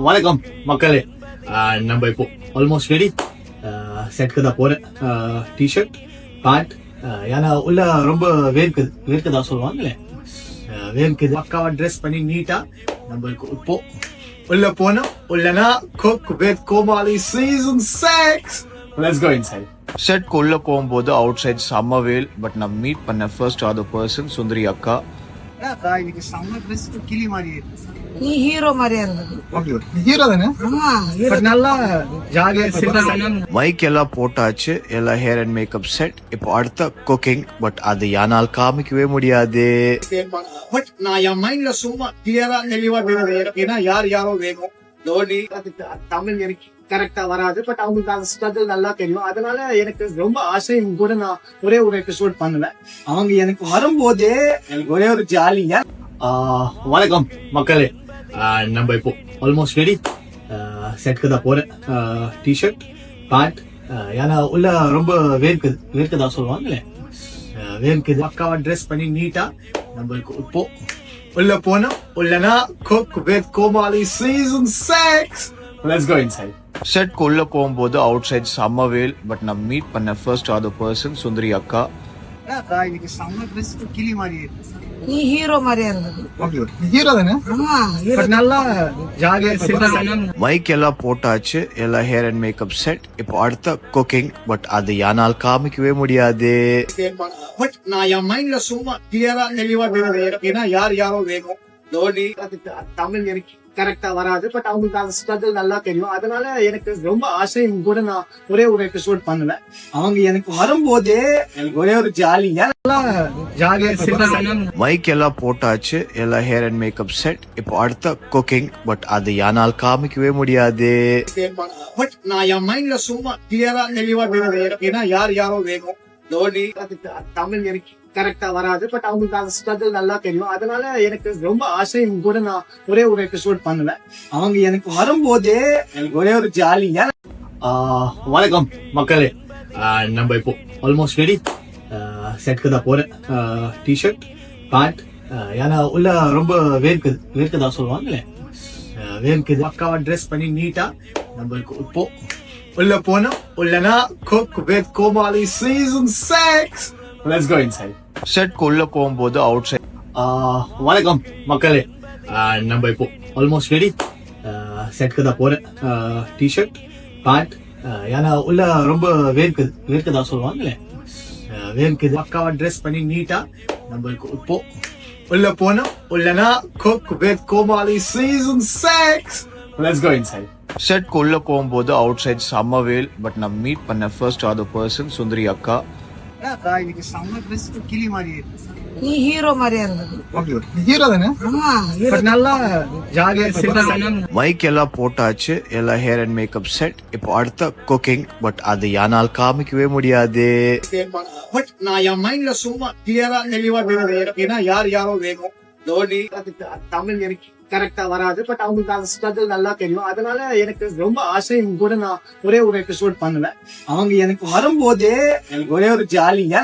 வணக்கம் மக்களே. நம்ம இப்போ ஆல்மோஸ்ட் ரெடி. செட்க்கு தான் போறேன். டிஷர்ட் பேண்ட், ஏன்னா உள்ள ரொம்ப வேர்க்குதா சொல்லுவாங்களே, வேர்க்குது. பக்காவா ட்ரெஸ் பண்ணி நீட்டா நம்மளுக்கு இப்போ உள்ள போனோம். உள்ளனா cook with Comali season 6. Let's go inside. செட்க்கு உள்ள போகும்போது அவுட் சைட் செம்ம வெயில். பட் நான் மீட் பண்ண ஃபர்ஸ்ட் ஆர் பர்சன் சுந்தரி அக்கா. இன்னைக்கு செம்ம ட்ரெஸ் கிளி மாதிரி இருக்கு. நீ ஹீரோ மாதிரியா இருந்தது. ஹீரோ தானே, பட் நல்லா ஜாலியா மைக் எல்லாம் போட்டாச்சு, எல்லாம் ஹேர் அண்ட் மேக்கப் செட். இப்போ அடுத்த குக்கிங். பட் அது யானால் காமிக்கவே முடியாது. பட் நான் என் மைண்ட்ல சும்மா கிளியரா தெளிவா ஏன்னா யாரோ வேணும். தோனி தமிழ் எனக்கு கரெக்டா வராது, பட் அவங்களுக்கு அந்த ஸ்ட்ரகிள் நல்லா தெரியும். அதனால எனக்கு ரொம்ப ஆசை கூட நான் ஒரே ஒரு எபிசோட் பண்ணுவேன். அவங்க எனக்கு வரும்போதே எனக்கு ஒரே ஒரு ஜாலியா. வணக்கம் மக்களே. நம்ம இப்போ ஆல்மோஸ்ட் ரெடி. செட்க்கு தான் போறேன். டிஷர்ட் பேண்ட், ஏன்னா உள்ள ரொம்ப வேர்க்குதா சொல்லுவாங்களே, வேர்க்குது. பக்காவா ட்ரெஸ் பண்ணி நீட்டா நம்மளுக்கு இப்போ உள்ள போனோம். உள்ளனா cook with Comali season 6. Let's go inside. செட்க்கு உள்ள போகும்போது அவுட் சைட் செம்ம வெயில். பட் நான் மீட் பண்ண ஃபர்ஸ்ட் ஆர் பர்சன் சுந்தரி அக்கா. இன்னைக்கு செம்ம ட்ரெஸ் கிளி மாதிரி இருக்கு. நீ ஹீரோ மாதிரியா இருந்தது. ஹீரோ தானே, பட் நல்லா ஜாலியா மைக் எல்லாம் போட்டாச்சு, எல்லாம் ஹேர் அண்ட் மேக்கப் செட். இப்போ அடுத்த குக்கிங். பட் அது யானால் காமிக்கவே முடியாது. பட் நான் என் மைண்ட்ல சும்மா கிளியரா தெளிவா ஏன்னா யாரோ வேணும். தோனி தமிழ் எனக்கு கரெக்டா வராது, பட் அவங்களுக்கு அந்த ஸ்ட்ரகிள் நல்லா தெரியும். அதனால எனக்கு ரொம்ப ஆசை கூட நான் ஒரே ஒரு எபிசோட் பண்ணுவேன். அவங்க எனக்கு வரும்போதே எனக்கு ஒரே ஒரு ஜாலியா மைக் எல்லாம் போட்டாச்சு, எல்லாம் ஹேர் அண்ட் மேக்கப் செட். இப்போ அடுத்த குக்கிங். பட் அது யானால் காமிக்கவே முடியாது. பட் நான் என் மைண்ட்ல சும்மா கிளியரா தெளிவா ஏன்னா யாரோ வேணும். தோனி தமிழ் எனக்கு கரெக்டா வராது, பட் அவங்களுக்கு அந்த ஸ்ட்ரகிள் நல்லா தெரியும். அதனால எனக்கு ரொம்ப ஆசை கூட நான் ஒரே ஒரு எபிசோட் பண்ணுவேன். அவங்க எனக்கு வரும்போதே எனக்கு ஒரே ஒரு ஜாலியா. வணக்கம் மக்களே. நம்ம இப்போ ஆல்மோஸ்ட் ரெடி. செட்க்கு தான் போறேன். டிஷர்ட் பேண்ட், ஏன்னா உள்ள ரொம்ப வேர்க்குதா சொல்லுவாங்களே, வேர்க்குது. பக்காவா ட்ரெஸ் பண்ணி நீட்டா நம்மளுக்கு இப்போ உள்ள போனோம். உள்ளனா cook with Comali season 6. Let's go inside. செட்க்கு உள்ள போகும்போது அவுட் சைட். வணக்கம் மக்களே. நம்ம இப்போ ஆல்மோஸ்ட் ரெடி. செட்க்கு தான் போறேன். டிஷர்ட் பேண்ட், ஏன்னா உள்ள ரொம்ப வேர்க்குதா சொல்லுவாங்களே, வேர்க்குது. பக்காவா ட்ரெஸ் பண்ணி நீட்டா நம்மளுக்கு இப்போ உள்ள போனோம். உள்ளனா cook with Comali season 6. Let's go inside. செட்க்கு உள்ள போகும்போது அவுட் சைட் செம்ம வெயில். பட் நான் மீட் பண்ண ஃபர்ஸ்ட் ஆர் பர்சன் சுந்தரி அக்கா. இன்னைக்கு செம்ம ட்ரெஸ் கிளி மாதிரி இருக்கு. நீ ஹீரோ மாதிரியா இருந்தது. ஹீரோ தானே, பட் நல்லா ஜாலியா மைக் எல்லாம் போட்டாச்சு, எல்லாம் ஹேர் அண்ட் மேக்கப் செட். இப்போ அடுத்த குக்கிங். பட் அது யானால் காமிக்கவே முடியாது. பட் நான் என் மைண்ட்ல சும்மா கிளியரா தெளிவா ஏன்னா யாரோ வேணும். தோனி தமிழ் எனக்கு கரெக்டா வராது, பட் அவங்களுக்கு அந்த ஸ்ட்ரகிள் நல்லா தெரியும். அதனால எனக்கு ரொம்ப ஆசை கூட நான் ஒரே ஒரு எபிசோட் பண்ணுவேன். அவங்க எனக்கு வரும்போதே எனக்கு ஒரே ஒரு ஜாலியா.